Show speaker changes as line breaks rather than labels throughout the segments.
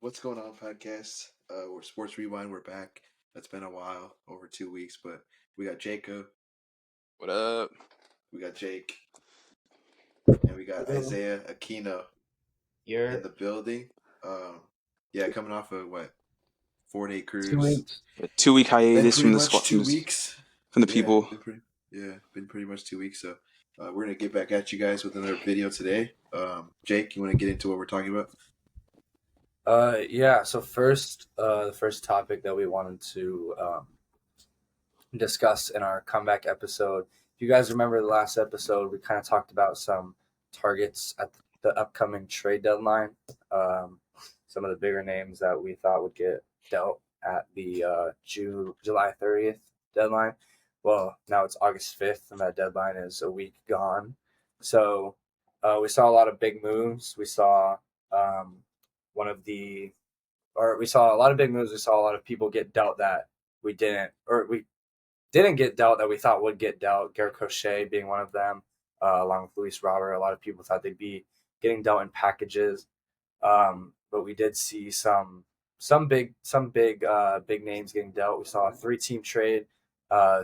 What's going on, podcast? We're Sports Rewind. We're back. It's been a while, over 2 weeks, but we got Jacob,
What up?
we got Jake, and we got Isaiah Aquino in the building. Coming off of what 4 day cruise.
2 weeks.
A 2 week
Been
hiatus
pretty
from the
much
squad,
2 weeks.
from the people.
Been pretty much 2 weeks. So we're gonna get back at you guys with another video today. Jake, you want to get into what we're talking about?
So first, the first topic that we wanted to discuss in our comeback episode. If you guys remember the last episode, we kind of talked about some targets at the upcoming trade deadline. Some of the bigger names that we thought would get dealt at the July 30th deadline. Well, now it's August 5th, and that deadline is a week gone. So we saw a lot of big moves. We saw we saw a lot of big moves. We saw a lot of people get dealt that we didn't get dealt that we thought would get dealt. Garrett Crochet being one of them, along with Luis Robert. A lot of people thought they'd be getting dealt in packages, but we did see some big names getting dealt. We saw a 3-team trade,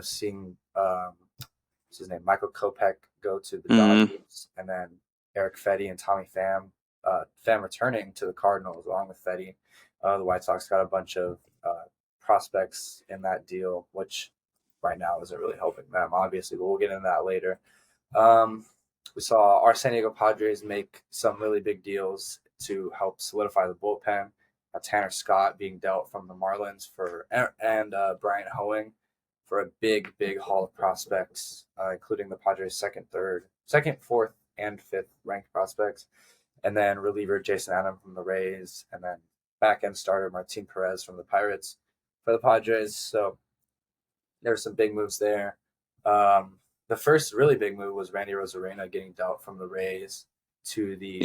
seeing what's his name, Michael Kopech go to the Dodgers, and then Eric Fetty and Tommy Pham. Pham returning to the Cardinals along with Fetty. The White Sox got a bunch of prospects in that deal, which right now isn't really helping them, obviously, but we'll get into that later. We saw our San Diego Padres make some really big deals to help solidify the bullpen. Tanner Scott being dealt from the Marlins and Bryant Hoeing for a big haul of prospects, including the Padres' second, fourth, and fifth ranked prospects. And then reliever Jason Adam from the Rays, and then back-end starter Martin Perez from the Pirates for the Padres. So there were some big moves there. The first really big move was Randy Rosarena getting dealt from the Rays to the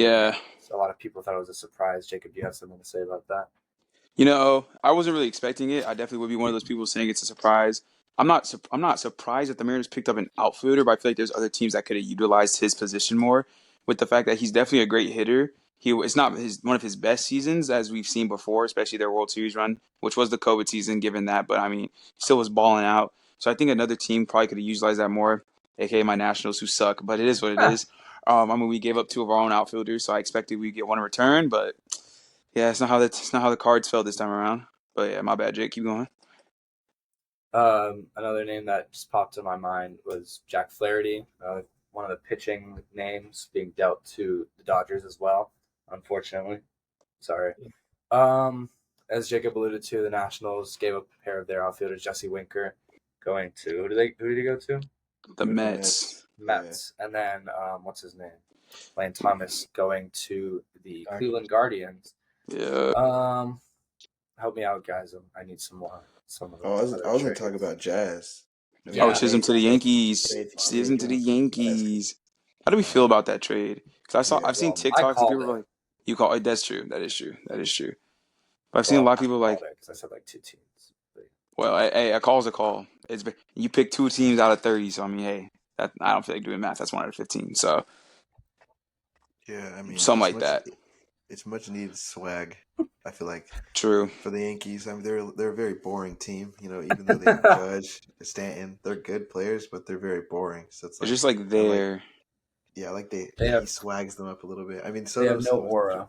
So a lot of people thought it was a surprise. Jacob, do you have something to say about that?
I wasn't really expecting it. I definitely would be one of those people saying it's a surprise. I'm not surprised that the Mariners picked up an outfielder, but I feel like there's other teams that could have utilized his position more. With the fact that he's definitely a great hitter. It's not one of his best seasons as we've seen before, especially their World Series run, which was the COVID season given that. But, I mean, still was balling out. So I think another team probably could have utilized that more, a.k.a. my Nationals who suck. But it is what it is. We gave up 2 of our own outfielders, so I expected we'd get one in return. But, yeah, it's not how the cards fell this time around. But, yeah, my bad, Jake. Keep going.
Another name that just popped in my mind was Jack Flaherty. One of the pitching names being dealt to the Dodgers as well, unfortunately. Sorry. As Jacob alluded to, the Nationals gave up a pair of their outfielders, Jesse Winker, going to who did he go to?
The Mets.
Yeah. And then what's his name? Lane Thomas going to the Cleveland Guardians.
Yeah.
Help me out, guys. I need some more.
I was going to talk about Jazz.
Chisholm to the Yankees. Chisholm to the Yankees. How do we feel about that trade? Because I've seen TikToks and people are like, "You call it?" That's true. That is true. But I've seen a lot of people like,
because I said like 2 teams.
Well, a call's a call. You pick 2 teams out of 30. So I mean, hey, I don't feel like doing math. That's 1 out of 15. So
yeah, I mean,
something like that.
It's much needed swag. I feel like
true
for the Yankees. I mean, they're a very boring team. Even though they have Judge, Stanton, they're good players, but they're very boring. So it's like,
just like there.
He swags them up a little bit. I mean,
they have no aura.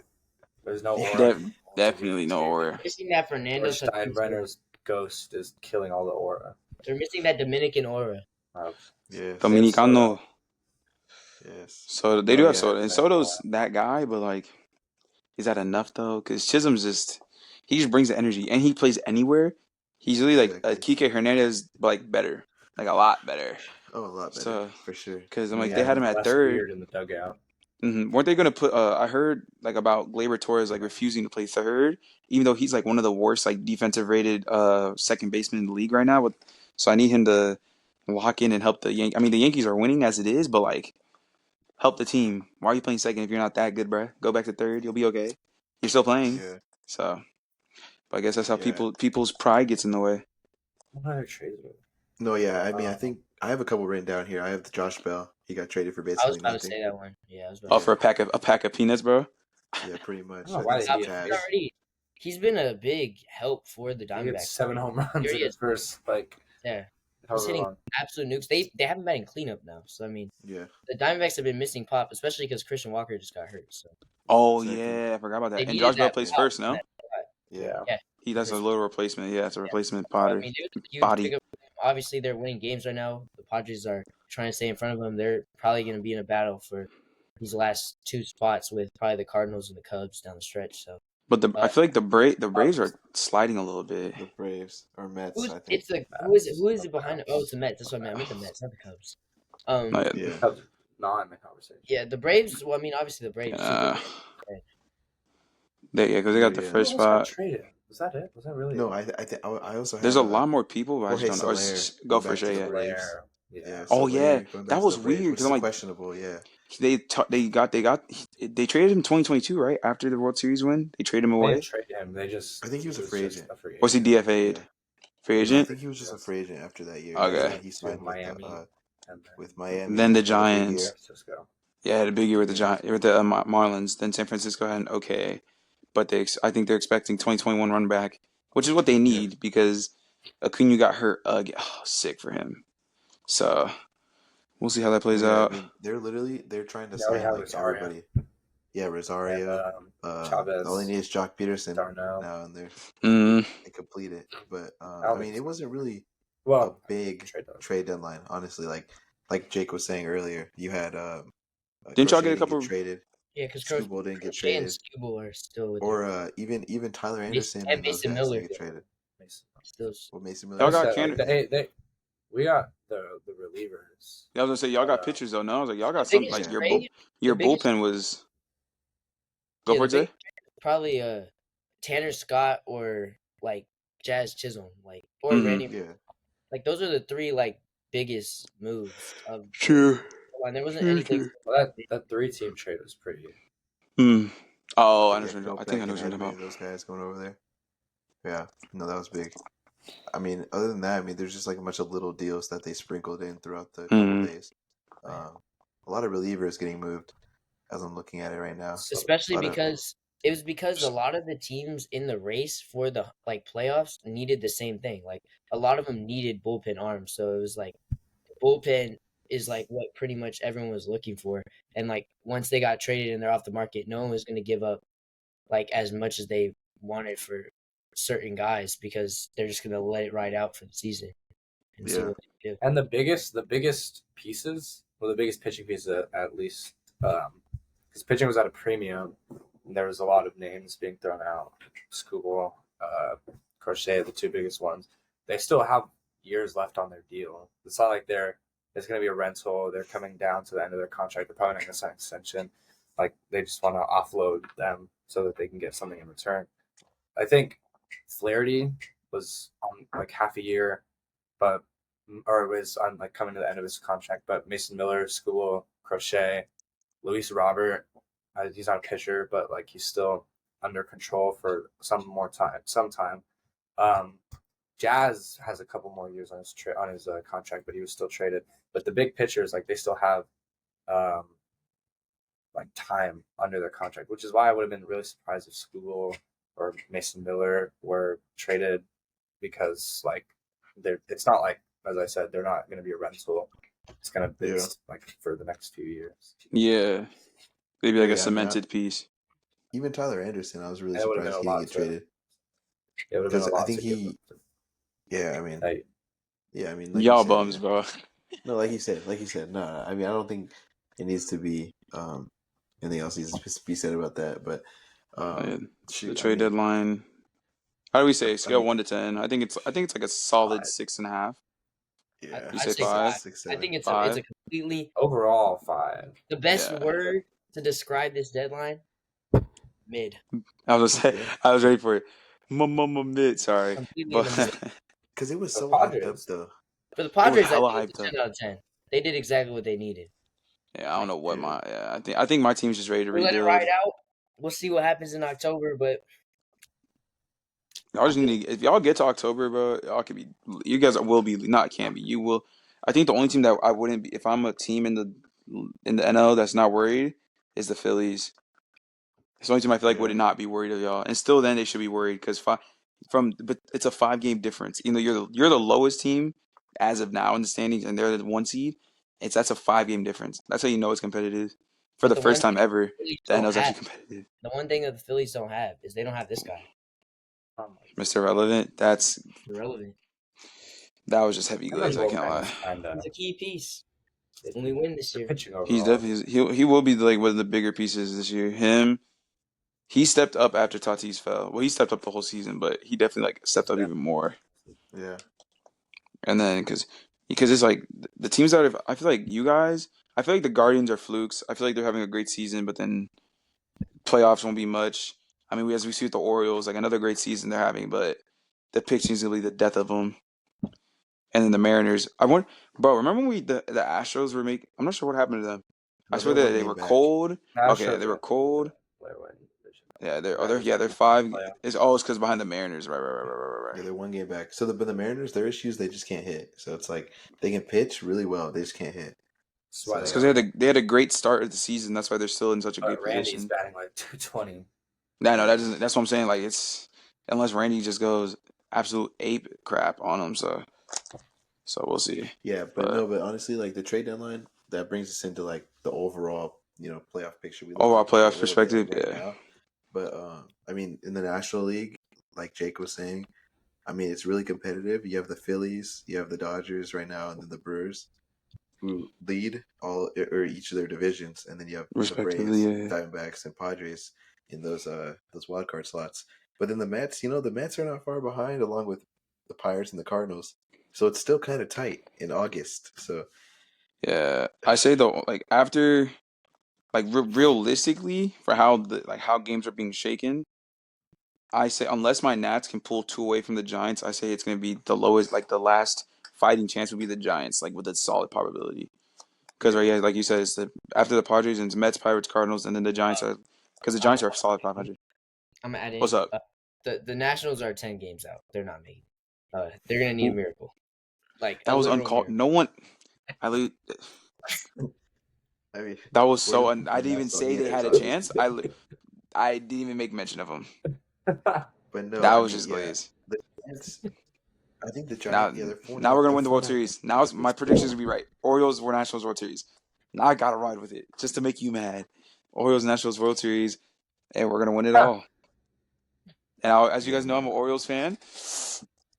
There's no aura.
Definitely no aura.
Missing that Fernando
Steinbrenner's ghost is killing all the aura.
They're missing that Dominican aura.
Yeah,
Dominicano.
Yes.
So they do have Soto, and Soto's that guy, but like, is that enough though? Because Chisholm's he just brings the energy, and he plays anywhere. He's really like Kike Hernandez, but like better, like a lot better.
Oh, a lot better, for sure.
Because I'm like, they had him at third.
Weird in the dugout.
Weren't they going to put? I heard like about Gleyber Torres like refusing to play third, even though he's like one of the worst like defensive rated second baseman in the league right now. So I need him to lock in and help the Yankees. I mean, the Yankees are winning as it is, but like, help the team. Why are you playing second if you're not that good, bro? Go back to third. You'll be okay. You're still playing.
Yeah.
So, but I guess that's how people's pride gets in the way.
No, yeah. I mean, I think I have a couple written down here. I have the Josh Bell. He got traded for basically
I was about
nothing.
to say that one. Yeah, I was about
for a pack of peanuts, bro.
Yeah, pretty much.
Why did he
already? he's been a big help for the
He hit
Diamondbacks.
7 home runs
There
in
he
his
is.
first like
Yeah, he's
however
hitting
long.
absolute nukes. They haven't been in cleanup now, so I mean,
Yeah.
the Diamondbacks have been missing Pop, especially because Christian Walker just got hurt. So
Oh
Exactly.
yeah, I forgot about
they
that. And
needed
Josh Bell
that
plays
Yeah.
pop
first,
in
no?
that spot.
Yeah.
Yeah,
That's a
Christian.
little replacement. Yeah, it's a replacement
So, I
body.
mean, it was a huge
Body.
pickup. Obviously, they're winning games right now. The Padres are trying to stay in front of them. They're probably going to be in a battle for these last 2 spots with probably the Cardinals and the Cubs down the stretch. So,
But I feel like the Braves are
Obviously.
sliding a little bit.
The Braves or Mets, I think.
it's the who is it? Who is it behind it? Oh, it's the Mets. That's what I meant the Mets, not the Cubs.
Not yet.
Yeah.
Cubs not in the conversation.
Yeah, the Braves. Well, I mean, obviously the Braves.
Because they got the
Yeah.
first
Who else got
spot.
traded? Was that it? Was that really?
No, I also
There's
have
a lot more people, but I
Jorge
just don't know.
Soler
Go
going
for
back to
sure,
the
yeah.
Braves.
Yeah.
Yeah.
Oh,
Soler
yeah.
going back
That
to
was
the Braves,
weird,
which
'cause
is
I'm like-
questionable. Yeah.
They traded him 2022, right? After the World Series win, they traded him
They
away.
didn't trade him. They just.
I think he was a free
just
agent.
a free
Was he
agent.
DFA'd?
Yeah.
Free
No, I
agent?
think he was just a free agent after that year.
Okay.
And then he signed
With Miami. And then
with Miami.
Then the
had a big
Giants.
year.
Francisco.
Yeah, had a big year with the
Yeah.
with the Marlins. Then San Francisco had an okay, but I think they're expecting 2021 run back, which is what they need because Acuna got hurt again. Oh, sick for him. So we'll see how that plays
Yeah,
out.
I mean, they're trying to
Now we
sign
have
like
Rosario.
everybody. Yeah, Rosario.
And, Chavez.
All they need is Jock Peterson
Darnell.
now, and
Mm.
they complete it. But I
Alex.
mean, it wasn't really
Well,
a big
trade
trade deadline, honestly. Like Jake was saying earlier, you had
Didn't y'all
Crochet
get a couple?
traded,
Yeah, because
Skubal didn't get
Crochet and
traded,
Skubal are still with
or even Tyler Anderson
and
and those
Mason
guys
Miller.
didn't get traded.
Still,
Well, Mason
Y'all
Miller.
got
traded.
Canada-
we got the relievers.
Yeah, I was gonna say y'all got pitchers though. No, I was like y'all got
The
some
biggest
like your
trade-
your
the biggest-
bullpen was. Go
Yeah,
for it,
the
Jay.
probably Tanner Scott or like Jazz Chisholm, like or
Mhm.
Randy.
Yeah.
Like those are the 3 like biggest moves of.
Sure.
And there wasn't anything.
Well, that 3-team trade was pretty.
Hmm. Oh, I
Yeah,
know. I think I know what you're talking
Edman,
about.
those guys going over there. Yeah, no, that was big. I mean, other than that, I mean, there's just like a bunch of little deals that they sprinkled in throughout the couple days. A lot of relievers getting moved as I'm looking at it right now.
Especially because it was because a lot of the teams in the race for the like playoffs needed the same thing. Like a lot of them needed bullpen arms, so it was like bullpen is like what pretty much everyone was looking for. And like once they got traded and they're off the market, no one was going to give up like as much as they wanted for certain guys because they're just going to let it ride out for the season and see
Yeah.
what they do.
And the biggest pieces, well, the biggest pitching pieces at least, because pitching was at a premium. And there was a lot of names being thrown out. Skubal, Crochet, the 2 biggest ones. They still have years left on their deal. It's not like it's going to be a rental. They're coming down to the end of their contract. They're probably not going to sign an extension. Like they just want to offload them so that they can get something in return. I think Flaherty was on like half a year, or was on like coming to the end of his contract. But Mason Miller, Skubal, Crochet, Luis Robert, he's not a pitcher, but like he's still under control for some time. Jazz has a couple more years on his contract, but he was still traded. But the big pitchers, like they still have like time under their contract, which is why I would have been really surprised if Skubal or Mason Miller were traded because like it's not like, as I said, they're not going to be a rental. It's like for the next few years.
Yeah, maybe like
Yeah,
a cemented piece.
Even Tyler Anderson, I was really
That would've been
surprised
a
he
lot
didn't get traded.
It would have been a
Because
lot
I think
to give
he,
them.
yeah, I mean,
Like,
yeah, I mean, like
Y'all
you said,
bums,
yeah.
bro.
No, like you said, no. I mean, I don't think it needs to be anything else needs to be said about that. But
The trade deadline. How do we say scale 1 to 10? I think it's like a solid 6.5.
Yeah,
You say
I'd say
5?
6,
I
7.
think it's
5?
a completely
overall 5.
the best
Yeah.
word to describe this deadline. Mid.
I was ready for it. Mid. Sorry,
Completely in the middle.
Because it was
The
so hyped up
Padres.
though.
For the Padres, I
hella
think it's a
hyped
10 out of 10. They did exactly what they needed.
Yeah, I don't know what
Yeah.
I think my team's just ready to
We'll let it
rebuild.
ride out. We'll see what happens in October, but
Y'all just need if y'all get to October, bro, you guys will be not can be. You will. I think the only team that I wouldn't be if I'm a team in the NL that's not worried is the Phillies. It's the only team I feel like
Yeah.
would not be worried of y'all. And still, then they should be worried because but it's a 5 game difference. You know, you're the lowest team as of now in the standings, and they're the 1 seed. That's a 5 game difference. That's how you know it's competitive. For
But
the
the
first
one
time
thing
ever,
the Phillies
the
don't
NL's actually
have,
competitive.
the one thing that the Phillies don't have is they don't have this guy.
Mr. Relevant, that's
Irrelevant.
that was just heavy
And then
glaze. I can't
bullpen
lie.
is kind of
He's a key piece when we win this
the
year.
pitching
He's
overall.
definitely he will be like one of the bigger pieces this year. He stepped up after Tatis fell. Well, he stepped up the whole season, but he definitely like stepped up even more.
Yeah.
And then because it's like the teams that have, I feel like you guys, I feel like the Guardians are flukes. I feel like they're having a great season, but then playoffs won't be much. I mean, as we see with the Orioles, like another great season they're having, but the pitching is gonna be the death of them. And then the Mariners, bro. Remember when the Astros were making? I'm not sure what happened to them. I
No,
swear
they're
that
one
they
game
were
back.
cold. Okay,
Astros
they were
are
cold.
player win division.
Yeah,
Mariners
they're
are
5.
playoff.
It's because behind the Mariners, right.
Yeah, they're one game back. So but the Mariners, their issues, they just can't hit. So it's like they can pitch really well, they just can't hit.
That's why
It's
So
because they had a great start of the season. That's why they're still in such a great
Randy's
position.
batting like 220.
No,
yeah.
that doesn't. That's what I'm saying. Like it's unless Randy just goes absolute ape crap on him. So we'll see.
Yeah, but
But
but honestly, like the trade deadline, that brings us into like the overall, playoff picture. We looked
overall
into it a
playoff
little bit
perspective,
like right
yeah,
now. But I mean, in the National League, like Jake was saying, I mean, it's really competitive. You have the Phillies, you have the Dodgers right now, and then the Brewers, who lead all or each of their divisions, and then you have the
respectively,
Braves,
yeah.
Diamondbacks, and Padres in those wild card slots. But then the Mets, the Mets are not far behind, along with the Pirates and the Cardinals. So it's still kind of tight in August. So
Yeah, I say though, like after, like realistically, for how games are being shaken, I say unless my Nats can pull 2 away from the Giants, I say it's going to be the lowest, like the last fighting chance would be the Giants, like with a solid probability. Because right, yeah, like you said, it's after the Padres and it's Mets, Pirates, Cardinals, and then the Giants are because the Giants are solid 500.
I'm
What's
adding.
up?
The Nationals are 10 games out. They're not making. They're gonna need a miracle, like
That
a
was
literal
uncalled.
miracle.
No one. I
I mean,
That was so.
we're
I didn't even
national
say they
haters,
had a chance.
obviously.
I didn't even make mention of them.
But no,
That
I
was
mean,
just
yeah,
glaze.
the Giants. I think the
Now,
Giants. Yeah, they're 4
now
now.
we're gonna
They're
win the
four
World
and a half
Series. Now my
games.
predictions will be right. Orioles were Nationals World Series. Now I gotta ride with it just to make you mad. Orioles Nationals World Series, and we're gonna win it all. And as you
Yeah,
guys know, I'm an Orioles fan.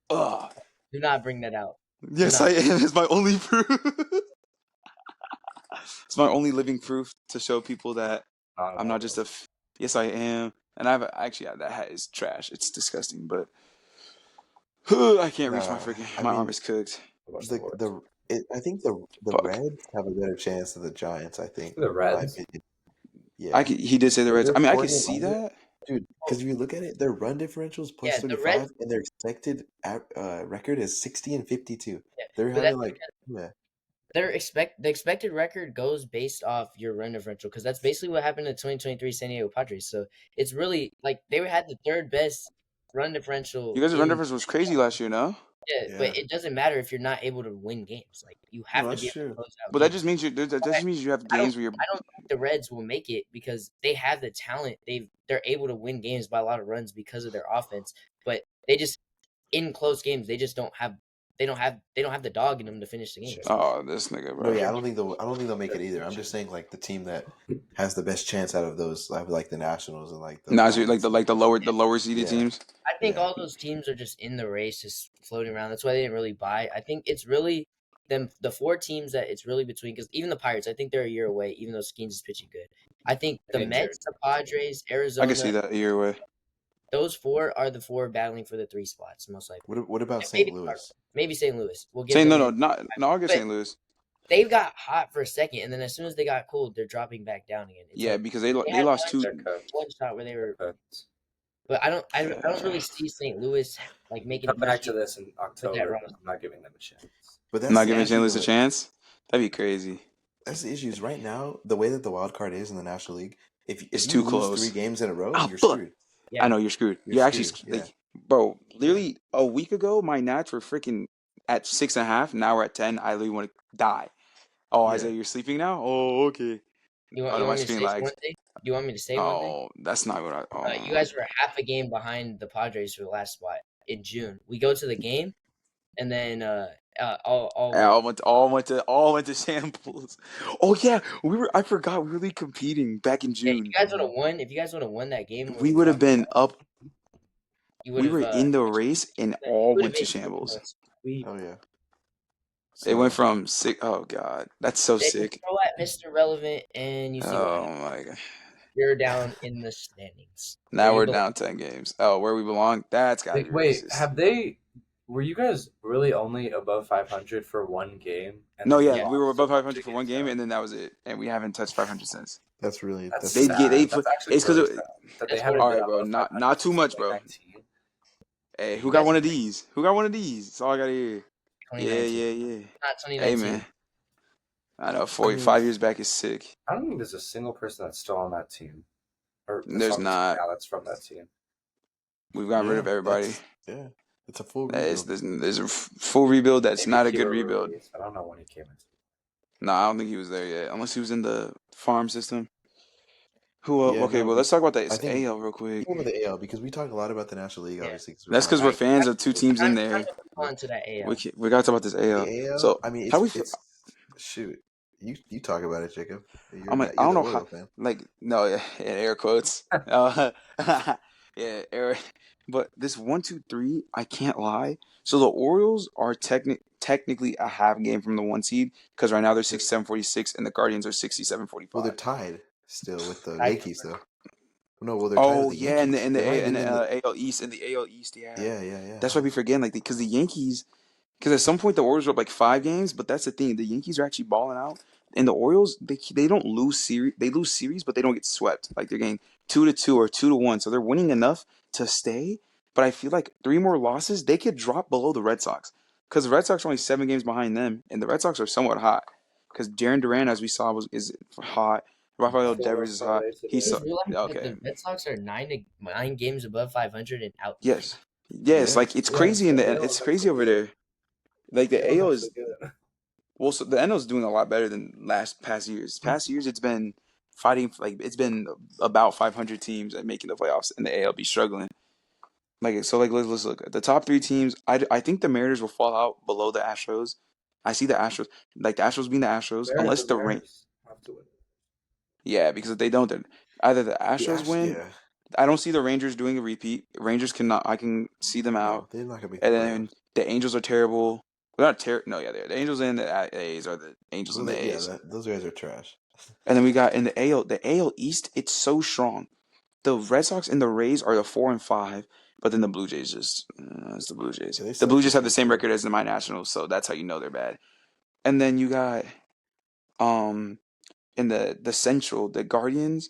Ugh.
Do not bring that out.
Yes, I am. It's my only proof. It's my only living proof to show people that I'm not just a. Yes, I am. And that hat is trash. It's disgusting, but I can't reach my
nah.
freaking.
I
My arm
mean,
is cooked.
I think the
Fuck.
Reds have a better chance than the Giants. I think,
The
in my
Reds.
opinion. Yeah,
He did say the Reds.
they're
I mean, I
4
could
games
see
under,
that.
dude. Because if you look at it, their run differential is plus
Yeah, the Reds.
35, and their expected record is 60-52.
Yeah,
They're
but
having
that's
like, yeah,
the expected record goes based off your run differential because that's basically what happened to 2023 San Diego Padres. So it's really like they had the third best run differential
You guys' run
in.
difference was crazy last year, no?
Yeah,
yeah.
but it doesn't matter if you're not able to win games. Like you have
No,
to
that's
be able to
true.
close out
But that
games.
just means you have
I don't
games where you're.
I don't think the Reds will make it because they have the talent. They're able to win games by a lot of runs because of their offense. But they just in close games they don't have the dog in them to finish the game.
Oh, this nigga,
No,
bro.
yeah, I don't think they'll make it either. I'm just saying like the team that has the best chance out of those, like the Nationals and like the
Nah, so like
Giants.
the lower seeded
Yeah,
teams.
I think
yeah,
all those teams are just in the race, just floating around. That's why they didn't really buy. I think it's really the 4 teams that it's really between. Because even the Pirates, I think they're a year away. Even though Skeens is pitching good, I think the Mets, the Padres,
I can see
Arizona,
that either way.
those 4 are the 4 battling for the 3 spots most likely.
What about
And
St. Louis?
maybe St. Louis. We'll give
Saying
them.
no, I'll get
But
St. Louis.
they got hot for a second, and then as soon as they got cold, they're dropping back down again. It's
Yeah,
like
because
they
they
had
lost 2.
one shot where they were. But I don't really see St. Louis like making
Come
it
back
this
to
year
this in
with that
October.
run.
I'm not giving them a chance.
But
I'm
that's
not
the
giving
issue,
St. Louis a
though.
chance. That'd be crazy.
That's the issue. Is right now the way that the wild card is in the National League. If
It's
you
too
lose
close.
3 games in a row,
Oh,
you're
fuck.
screwed.
Yeah.
I know you're screwed.
You're
You're actually
screwed. Yeah.
like, bro. Literally a week ago, my Nats were freaking at 6.5. Now we're at 10. I literally want to die. Oh,
Yeah.
Isaiah, you're sleeping now? Oh, okay.
You
Oh,
want
no,
you
my
want me to
screen
say
lagged.
one thing? Do you want me to say one thing?
Oh, that's not what I.
You guys were half a game behind the Padres for the last spot in June. We go to the game, and then all went.
All went to shambles. Oh yeah, I forgot we were really competing back in
Yeah,
June.
if you guys would have won that game, when
We
we
would have
dropped,
been up.
you would
We
have.
were in the race and all
Would have
went to
been
shambles.
We
Oh yeah.
It went
So
from sick. Oh god, that's so
Then you
sick.
throw at Mr. Relevant, and you see what
Oh
happens.
my god.
You're down in the standings. Where
Now
you
we're
belong.
down 10 games. Oh, where we belong? That's gotta be
wait.
racist.
Have they? Were you guys really only above 500 for one game? And
No,
then you
yeah,
Yeah.
we were
lost a
above
bunch
500
of
for one
games
game,
down?
and then that was it, and we haven't touched 500 since.
that's really
That's
that's
sad.
They
That's actually
it's because
really sad that they
That's
haven't
all
been
right, bro.
above
Not
500
too
since
much, bro.
2019.
Hey,
You
who got
guys
one of these? Who got one of these? That's all I gotta hear. Yeah,
2019,
yeah, yeah.
not
Hey,
2019.
man. I know.
I mean
5 years back is sick.
I don't think there's a single person that's still on that team, or that's
There's
on the team
not.
now that's from that team.
We've gotten rid
yeah,
of everybody.
yeah. It's a full
There's,
rebuild.
there's a full rebuild that's
Maybe
not a good
Kira
rebuild.
Ruiz. I don't know when he came into.
No, I don't think he was there yet, unless he was in the farm system. Who?
Yeah,
Okay,
no,
well, let's talk about
I
that
think
AL real quick.
over the AL because we talk a lot about the National League,
Yeah.
obviously. Because
That's because we're fans of two teams in
Time
there.
to move on to that AL.
We gotta talk about this AL.
the AL.
So
I mean,
how do we?
it's shoot. You talk about it, Jacob.
I'm like, I
You're
don't
the
know how.
Oriole fan.
Like, no, yeah, in air quotes. Yeah, air. But this 1-2-3, I can't lie. So the Orioles are technically a half game from the 1 seed because right now they're 67-46 and the Guardians are 67-45.
Well, they're tied still with the
Tied
Yankees, though. No, well, they're tied with
Oh
the
yeah, and
Yankees. They might win
the AL East, yeah.
Yeah.
That's why we forget like because the Yankees, because at some point the Orioles were up like 5 games, but that's the thing, the Yankees are actually balling out, and the Orioles they don't lose series, they lose series, but they don't get swept. Like they're getting 2-2 or 2-1, so they're winning enough to stay. But I feel like 3 more losses, they could drop below the Red Sox, because the Red Sox are only 7 games behind them, and the Red Sox are somewhat hot. Because Jaron Duran, as we saw, is hot. Rafael Devers is hot.
You
He's
guys realize that
okay.
the Red Sox are 9 games above 500 and out.
Yes.
Yeah.
Like it's crazy it's crazy over there. Like the AL is well, so the NL is doing a lot better than past years. Past years, it's been fighting like it's been about 500 teams at making the playoffs, and the AL be struggling. Like so, like let's look at the top 3 teams. I think the Mariners will fall out below the Astros. I see the Astros, like the Astros being the Astros, unless the rain.
Have to win.
Yeah, because if they don't, then either the Astros win.
Yeah.
I don't see the Rangers doing a repeat. Rangers cannot. I can see them out.
No, they're not gonna be.
And then the Angels are terrible. They're not terrible. No, yeah, they're the Angels and the A's are the Angels and the A's.
Those guys are trash.
And then we got in the AL East. It's so strong. The Red Sox and the Rays are the 4 and 5, but then the Blue Jays it's the Blue Jays.
Yeah, they
The Blue
suck
Jays have the
this
same
year,
record as the My Nationals, so that's how you know they're bad. And then you got in the Central, the Guardians.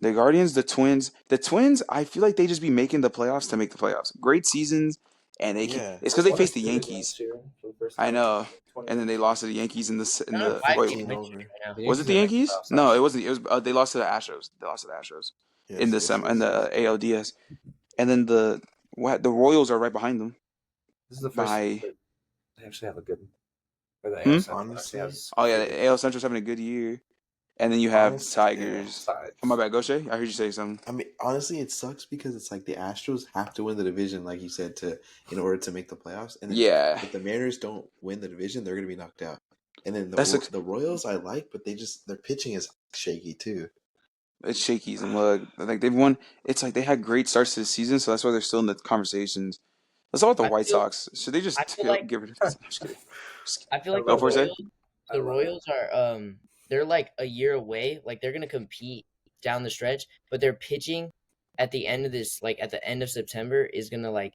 The Guardians, the Twins. The Twins, I feel like they just be making the playoffs to make the playoffs. Great seasons, and it's because they faced the Yankees. I know, and then they lost to the Yankees in the
They're on a 5-game win streak right now.
was it the Yankees? No, it wasn't. It was they lost to the Astros. They lost to the Astros in the ALDS, and then the Royals are right behind them.
This is the first. They actually have a good. Or the
Hmm?
Honestly,
Oh yeah, the AL Central's having a good year, and then you have
Honestly,
Tigers.
Yeah.
Oh my bad, Goshe. I heard you say something.
I mean, honestly, it sucks because it's like the Astros have to win the division, like you said, in order to make the playoffs. And then
Yeah,
if the Mariners don't win the division, they're gonna be knocked out. And then the Royals, I like, but their pitching is shaky too.
it's shaky as a mug. Like they've won. It's like they had great starts to the season, so that's why they're still in the conversations. Let's talk about the White Sox. Should they just get rid of? I'm just kidding.
I feel like
Go for it.
the Royals are they're like a year away. Like they're gonna compete down the stretch, but their pitching at the end of at the end of September is gonna like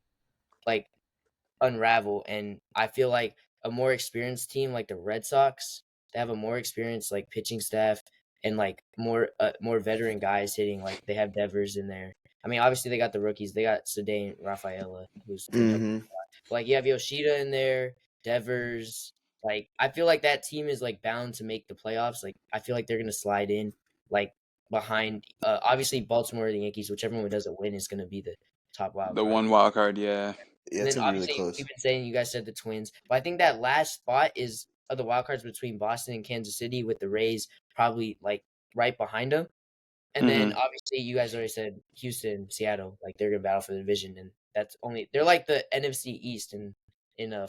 unravel. And I feel like a more experienced team like the Red Sox, they have a more experienced like pitching staff and like more veteran guys hitting. Like they have Devers in there. I mean, obviously they got the rookies. They got Cedane Rafaela, who's like you have Yoshida in there, Devers. Like I feel like that team is like bound to make the playoffs. Like I feel like they're gonna slide in like behind. Obviously Baltimore or the Yankees, whichever one doesn't win is gonna be the top wild.
The one wild card, yeah.
Yeah,
And
it's
then
gonna be
obviously
really close.
we've been saying you guys said the Twins, but I think that last spot is of the wild cards between Boston and Kansas City with the Rays probably like right behind them. And then obviously you guys already said Houston, Seattle, like they're gonna battle for the division, and they're like the NFC East in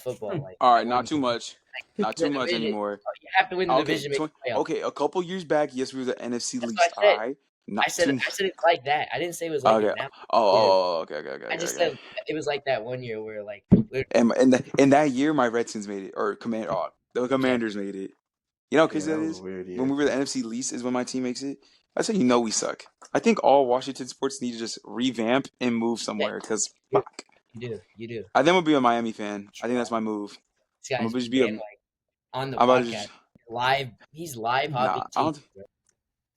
football. Like
All right, not too much, not
the
too much
division,
anymore.
you have to win the
Okay,
division. Make the playoffs.
okay. A couple years back, yes, we were the NFC
That's what
least.
I
All
said.
right, not
I said
too.
I said it's like that. I didn't say it was like
Okay.
it now.
Okay, okay, okay,
I
okay,
just
okay.
said it was like that one year where like
In that year, my Redskins made it, or the Commanders made it. You know how crazy
that
that
was a
is?
weird
When
year.
we were the NFC least is when my team makes it. That's how you know we suck. I think all Washington sports need to just revamp and move somewhere because fuck.
you do.
I think I'm gonna be a Miami fan. I think that's my move.
This
I'm
guy's
gonna just be a.
bandwagon on the
I'm about to
podcast
just.
live. He's live hopping
Nah, I don't.
teams, bro.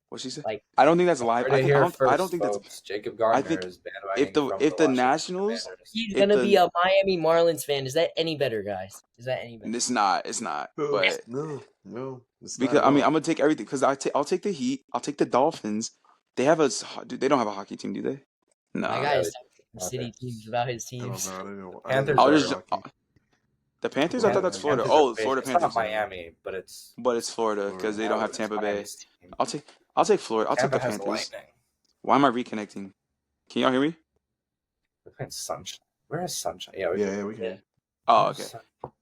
What she said?
Like
I don't think that's live.
Heard it here
I don't
first,
think that's.
folks. Jacob
I
Gardner
think
is bandwagoning from
if
the
the
Washington
Nationals,
Commanders.
he's
if
gonna be
the
a Miami Marlins fan. Is that any better, guys? Is that any better?
it's not. But
No, it's not
because
at
I mean
all.
I'm gonna take everything because I'll take the Heat. I'll take the Dolphins. They have dude. They don't have a hockey team, do they? No.
My guy
Yeah,
is talking city teams about his
I don't
teams.
know. I don't know.
Panthers
I'll
are
just
hockey.
the Panthers. I thought that's Florida.
Panthers are
Oh,
big.
Florida
It's
Panthers.
not Miami, but it's
Florida because they don't have
it's
Tampa Bay.
Miami's team.
I'll take Florida. I'll take
Tampa
the
has
Panthers.
lightning.
Why am I reconnecting? Can y'all hear me?
We're playing Sunshine. Where is Sunshine? Yeah,
We can.
Oh, okay.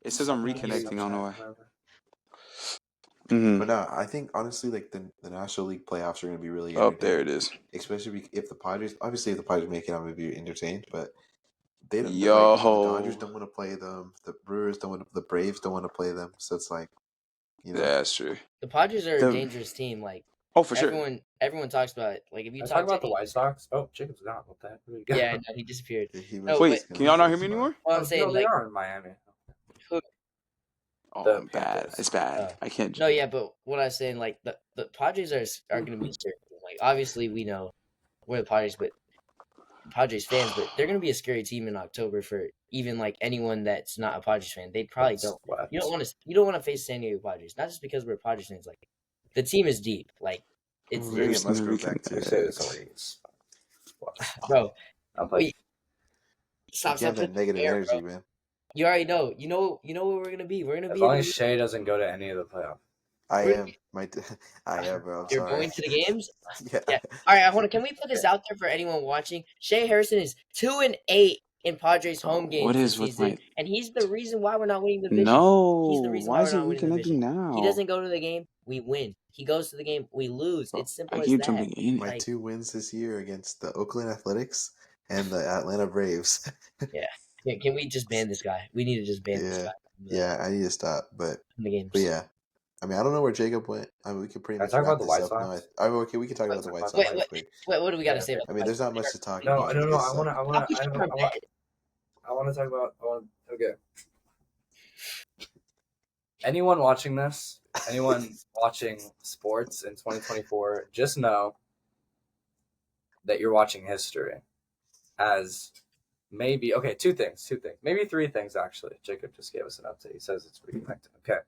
It says I'm reconnecting. I don't know why.
But no, I think honestly, like the National League playoffs are going to be really
Oh,
entertaining.
there it is.
Especially if the Padres, obviously, if the Padres make it, I'm going to be entertained. But they don't.
Yo.
Like, the Dodgers don't want to play them. The Brewers don't want to. The Braves don't want to play them. So it's like, you know,
Yeah, that's true.
The Padres are a dangerous team. Like
Oh, for sure.
everyone talks about it. Like if you
talk
talk
about the White Sox. Oh, Jacob's gone. What the heck? Where'd he go?
yeah, no, he disappeared.
was
Wait,
gonna
can y'all not
say
hear me
something.
anymore?
Well, I'm saying
no, they
like
are in Miami.
Oh,
The
I'm bad.
Panthers.
It's bad. I can't.
no, yeah, but what I was saying, like the Padres are going to be scary. Like obviously we know we're the Padres, but Padres fans, but they're going to be a scary team in October for even like anyone that's not a Padres fan. They probably don't. You don't want to face San Diego Padres, not just because we're Padres fans. Like the team is deep. Like it's
We're gonna get Musgrove back too.
You say this already.
bro.
I'm like,
Stop
Get that
putting
negative
air,
energy,
bro.
man.
You already know. You know what we're gonna be. We're gonna
as
be.
long as Shea doesn't go to any of the playoffs.
I
We're-
am. I am, bro. I'm
You're
sorry.
going to the games.
Yeah.
Yeah. All right. Can we put this out there for anyone watching? Shea Harrison is 2-8 in Padres home games
What
this
is with
season,
my?
and he's the reason why we're not winning the division.
No.
He's the reason
Why
why
is
we're
it
not winning the
reconnecting
division.
now?
He doesn't go to the game, we win. He goes to the game, we lose. It's simple
I
as
keep
that.
jumping in.
My 2 wins this year against the Oakland Athletics and the Atlanta Braves.
Yeah, can we just ban this guy? We need to just ban this guy.
Yeah, I need to stop. But
In the games.
yeah, I mean, I don't know where Jacob went. I mean, we could pretty
Can I
much
talk
wrap
about the
this
White
up
Sox?
now. Okay, we can talk about the White Sox
Wait,
real quick.
what do we got to say about
I mean, there's not much to talk
No,
about.
no, no.
It's,
I want to talk about. Okay. Anyone watching this? Anyone watching sports in 2024? Just know that you're watching history. As maybe two things, maybe 3 things actually. Jacob just gave us an update. He says it's reconnected. Okay,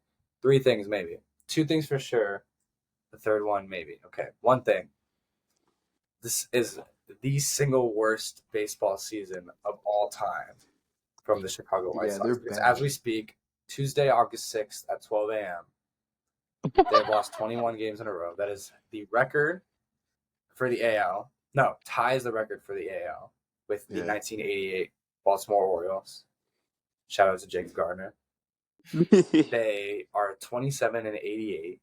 3 things maybe. 2 things for sure. The third one maybe. Okay, 1 thing. This is the single worst baseball season of all time from the Chicago White Sox. Because as we speak, Tuesday, August 6th at 12 a.m., they have lost 21 games in a row. That is the record for the AL. No, ties the record for the AL with the 1988 Baltimore Orioles. Shout out to Jacob Gardner. They are 27-88.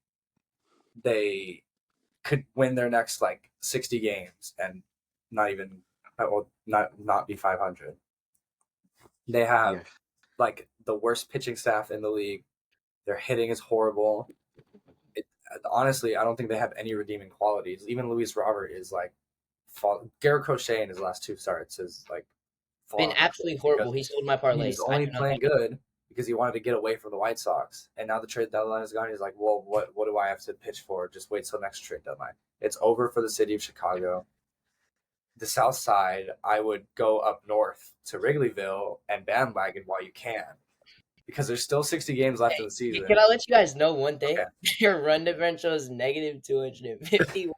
They could win their next 60 games and not be 500. They have the worst pitching staff in the league. Their hitting is horrible. Honestly, I don't think they have any redeeming qualities. Even Luis Robert is Garrett Crochet in his last 2 starts is
been absolutely horrible. He sold my parlays.
He's only playing good because he wanted to get away from the White Sox. And now the trade deadline is gone. He's like, well, what do I have to pitch for? Just wait till next trade deadline. It's over for the city of Chicago. The South Side, I would go up north to Wrigleyville and bandwagon while you can. Because there's still 60 games left in the season.
Can I let you guys know one thing?
Okay.
Your run differential is negative 251.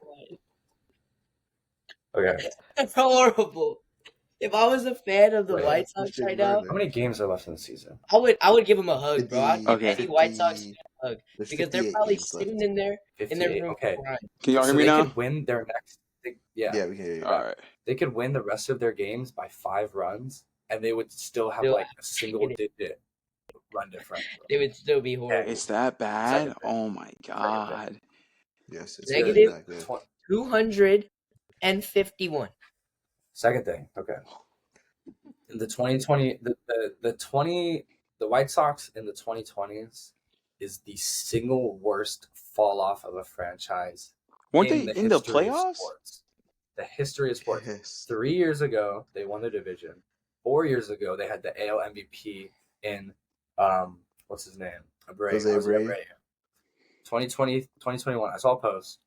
Okay.
That's horrible. If I was a fan of the White Sox right now,
how many games are left in the season?
I would give him a hug, bro. I'd give any White Sox a suck
There's
because they're
58
probably
games
sitting
left.
in there in their
58.
room
Okay.
crying.
Can y'all hear
So
me
they
now?
could win their next.
Yeah, we can hear you.
All right.
They could win the rest of their games by 5 runs, and they would still have
Still
like a single-digit run differential.
They would still be horrible.
It's that bad?
Second thing.
Oh my god.
Yes, it's
Negative
not good.
251.
Second thing, okay. In the 2020, the White Sox in the 2020s is the single worst fall off of a franchise
Weren't they in the
history of
playoffs?
sports. The history of sports.
Yes.
3 years ago, they won the division. 4 years ago, they had the AL MVP in what's his name?
Jose Abreu.
2020, 2021. I saw a post.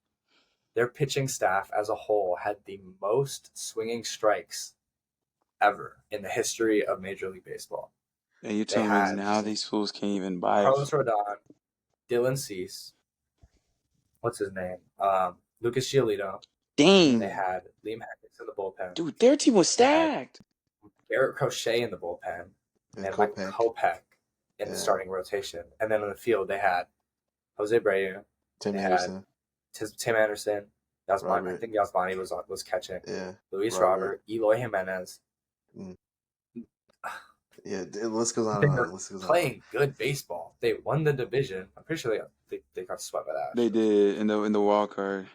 Their pitching staff as a whole had the most swinging strikes ever in the history of Major League Baseball.
And you
They
tell me
had
now these fools can't even buy
Carlos Rodon, Dylan Cease, what's his name? Lucas Giolito.
Dang.
They had Liam Hendricks in the bullpen.
Dude, their team was stacked.
Garrett Crochet in the bullpen.
And
And Mike Kopech in the starting rotation. And then on the field, they had Jose Abreu,
Tim
They
Anderson.
Tim Anderson. Yasmani, I
Robert.
think Yasmani was catching.
Yeah.
Luis
Robert.
Eloy Jimenez.
Yeah, the list goes on
They
and
were
on. The list goes on.
playing good baseball. They won the division. I'm pretty sure they got swept by that.
They did in the wild card.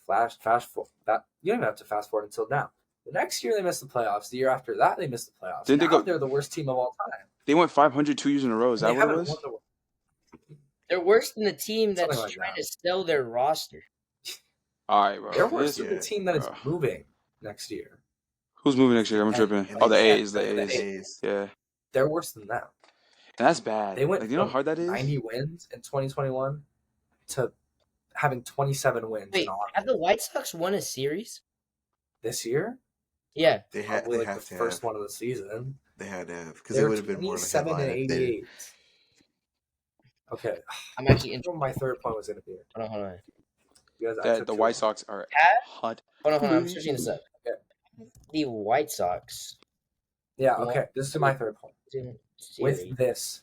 Fast forward. That you don't even have to fast forward until now. The next year they missed the playoffs. The year after that they missed the playoffs.
Didn't they
Now
go-
they're the worst team of all time.
They went 500 2 years in a row. Is
They
that what it
haven't
was?
won the-
They're worse than the team that's
Something like
trying
that.
to sell their roster.
All right, bro.
They're worse
This-
than the team that is
bro.
moving next year.
Who's moving next year? I'm
And-
tripping.
and
Oh, the
they
A's. The
can't- the
A's.
A's.
Yeah.
They're worse than them.
And that's bad.
They went
Like, you know how
from
hard that is?
90 wins in 2021 to having 27 wins
Wait,
in August.
have the White Sox won a series?
This year.
Yeah.
They had.
Probably
They
like
have
the
to
first
have.
one of the season.
They had to have because it
They're
would have been more of a
27
headline
and
if they didn't.
88. Okay,
I'm actually
that's what my third point was going to be.
hold on.
You guys, I
That
took
the
too
White
long.
Sox are hot.
Hold on. I'm switching this up.
Okay.
The White Sox
Yeah. Okay. This is my third point.
in
With
series
this,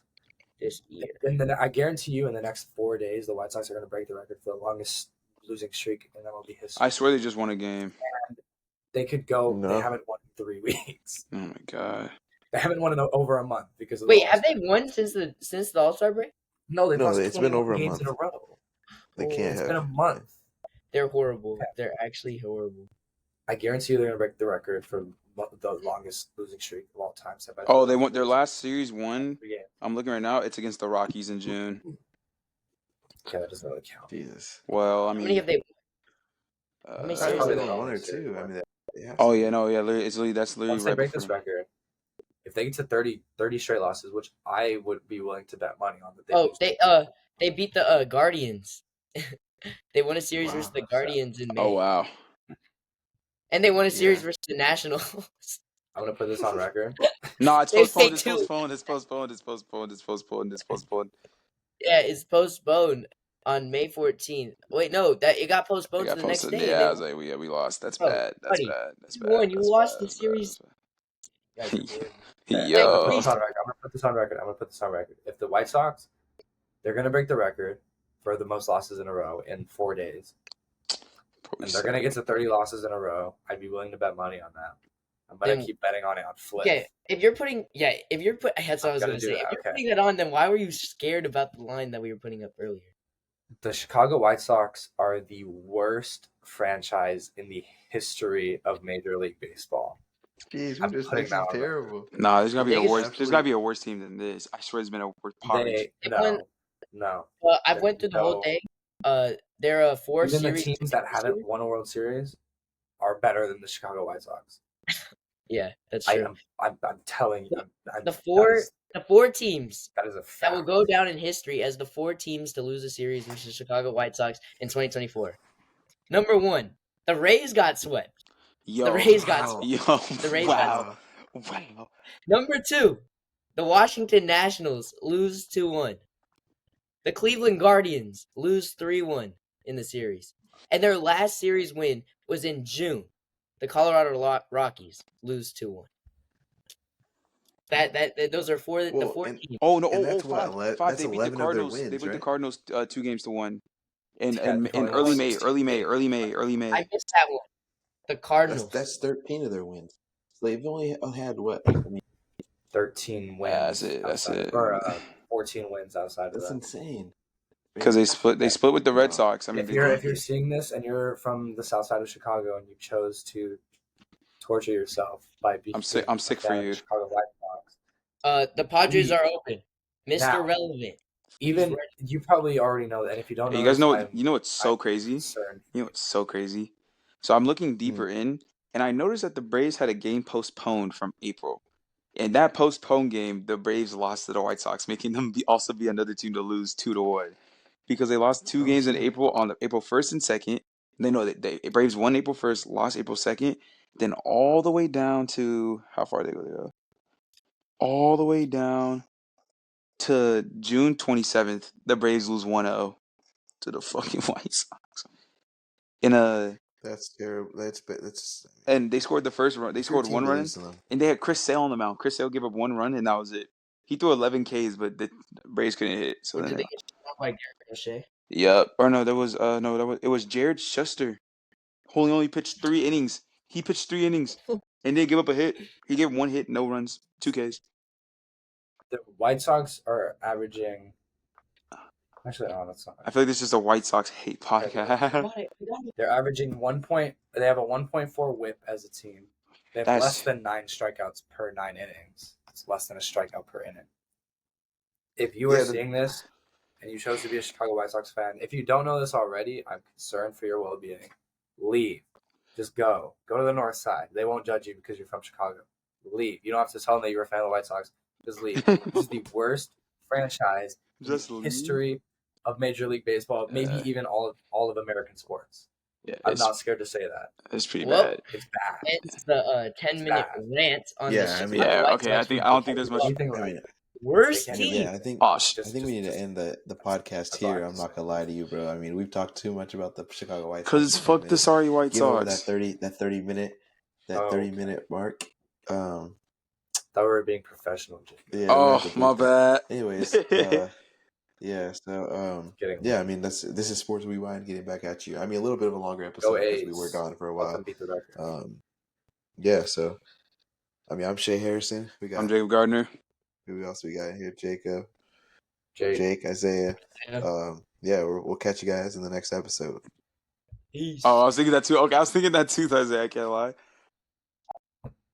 this year.
I guarantee you, in the next 4 days, the White Sox are going to break the record for the longest losing streak in MLB history.
I swear they just won a game.
They could go.
No.
They haven't won in 3 weeks.
Oh my god.
They haven't won in over a month because of
Wait,
the
have they
All-Star.
won since the All-Star break?
No, they've
No,
lost
it's been
21
over a
games in a
month.
row.
They
Oh,
can't
It's
have.
been a month.
They're horrible.
Okay.
They're actually horrible.
I guarantee you, they're going to break the record for the longest losing streak of all time. Set by
Oh, they won their last series. One.
3 games.
I'm looking right now. It's against the Rockies in June.
Okay, that doesn't really count.
Jesus.
Well, I
How
mean,
many have they?
uh,
many
I
series
probably
have they
won
won?
one or two. I mean, they have
oh
to.
yeah, no, yeah. It's literally that's literally
Once they
right
break
before.
this record, if they get to 30 straight losses, which I would be willing to bet money on that they
Oh,
lose.
they beat the Guardians. They won a series
Wow.
versus the Guardians in May.
Oh wow.
And they won a series
Yeah.
versus the Nationals.
I'm going to put this on record.
No, it's
They say
postponed. It's
two.
postponed. It's postponed. It's postponed. It's postponed. It's postponed.
Yeah, it's postponed on May 14th. Wait, no, that it got
They
postponed
got
to the next
posted.
day.
Yeah, I
and
was like, we lost. That's
Bro,
bad. That's
buddy,
bad. That's
you
bad.
won. You
That's
lost
bad.
the
That's bad.
series.
That's
Guys are horrible.
bad.
I'm
Yo.
gonna put this on record. I'm gonna put this on record. If the White Sox, they're gonna break the record for the most losses in a row in 4 days, and they're gonna get to 30 losses in a row. I'd be willing to bet money on that. I'm gonna
Then-
keep betting on it on flip.
Okay, if you're putting that's what I was
I'm
gonna
gonna
say.
do
If
that,
you're
okay.
putting that on, then why were you scared about the line that we were putting up earlier?
The Chicago White Sox are the worst franchise in the history of Major League Baseball.
Jeez,
I'm
we're just
putting
actually
that on
terrible.
Nah, there's gotta be a
Biggest-
worse. There's gotta be a worse team than this. I swear, there's been a worse poverty.
They
No.
I've
There-
went through the whole
no.
thing. There are four
Even the
series.
teams that haven't won a World Series are better than the Chicago White Sox.
Yeah, that's
I
true.
am. I'm telling you.
The four teams
That is a
that
fact.
will go down in history as the 4 teams to lose a series versus the Chicago White Sox in 2024. Number 1, the Rays got swept.
Yo,
The Rays got
wow.
swept.
yo,
The Rays
wow, wow.
Number 2, the Washington Nationals lose 2-1. The Cleveland Guardians lose 3-1 in the series. And their last series win was in June. The Colorado Rockies lose 2-1. Those are the
Well,
4
and
teams.
Oh no!
and
Oh,
that's
five.
what
Five.
that's
They beat the
11 of their
Cardinals. They
wins,
beat the
right?
Cardinals 2 games to 1
Yeah, they've
in
only lost 16 games.
early
I
May.
missed that one. The Cardinals.
That's 13 of their wins. So they've only had what? I mean,
13
That's
wins
it. That's
outside of,
it.
or 14 wins outside of
that's
that.
insane.
Because
Man,
they split with the Red
wow.
Sox. I mean,
If
they
you're
did.
seeing this and you're from the south side of Chicago and you chose to torture yourself by being
I'm sick. I'm sick
a
for
fan of the
you.
Chicago White Sox,
The Padres
leave
are open. Mr.
now.
Relevant. He's
Even
ready.
you probably already know that, and if you don't
Hey, you
know
guys
this,
know what?
I'm
You know what's so crazy?
concerned.
You know what's so crazy? So I'm looking
Hmm.
deeper in, and I noticed that the Braves had a game postponed from April. In that postponed game, the Braves lost to the White Sox, making them also be another team to lose 2-1 because they lost two
Oh
games in
shit.
April on April 1st and 2nd. They know that they Braves won April 1st, lost April 2nd, then all the way down to how far they go? All the way down to June 27th. The Braves lose 1-0 to the fucking White Sox in a
That's terrible. That's.
and they scored the first run. They
It's your
scored
team
one
to
run,
lose to them.
and they had Chris Sale on the mound. Chris Sale gave up one run, and that was it. He threw 11 Ks, but the Braves couldn't hit. So
Or did
then,
they get shut out by Garrett Crochet?
yep. Or no, it was Jared Schuster. Holy only pitched 3 innings. He pitched 3 innings and didn't give up a hit. He gave 1 hit, no runs, 2 Ks.
The White Sox are averaging. Actually, no, that's not.
I feel like this is a White Sox hate podcast.
They're averaging 1 point. They have a 1.4 WHIP as a team. They have less
That's
than 9 strikeouts per 9 innings. It's less than a strikeout per inning. If you are
Yeah,
seeing this and you chose to be a Chicago White Sox fan, if you don't know this already, I'm concerned for your well-being. Leave. Just go. Go to the north side. They won't judge you because you're from Chicago. Leave. You don't have to tell them that you're a fan of the White Sox. Just leave. This is the worst franchise in
just
the
leave.
history of Major League Baseball, maybe even all of American sports.
Yeah,
I'm not scared to say that.
it's pretty
Well,
bad.
It's bad.
It's the 10-minute
bad.
rant on
Yeah,
the
I
Chicago
mean-
Yeah,
White
okay.
Sox.
I don't think there's much.
Anything
I
right.
mean,
Worst
They can't
team.
yeah, I think
Oh,
I think we need to end the podcast
That's all I
here.
have
I'm
to
not
say.
gonna lie to you, bro. I mean, we've talked too much about the Chicago White Sox.
because it's
for 10
fuck the
minutes.
sorry White
Get over that
Sox.
30 minute
Oh,
30
okay.
minute mark.
Thought we were being professional.
Yeah, we
Oh,
have to
my
bleep that.
bad.
Anyways, yeah. So
Getting
yeah. I mean, this is Sports Rewind getting back at you. I mean, a little bit of a longer
Go
episode because we
A's.
were gone for a
Let
while.
them beat the record.
Yeah. So I mean, I'm Shea Harrison. We
I'm
got
Jacob Gardner.
who else we got here? Jacob,
Jake.
Jake, Isaiah.
Yeah.
Yeah, we'll catch you guys in the next episode.
Peace.
Oh, I was thinking that too. Okay, I was thinking that too, Thursday. I can't lie.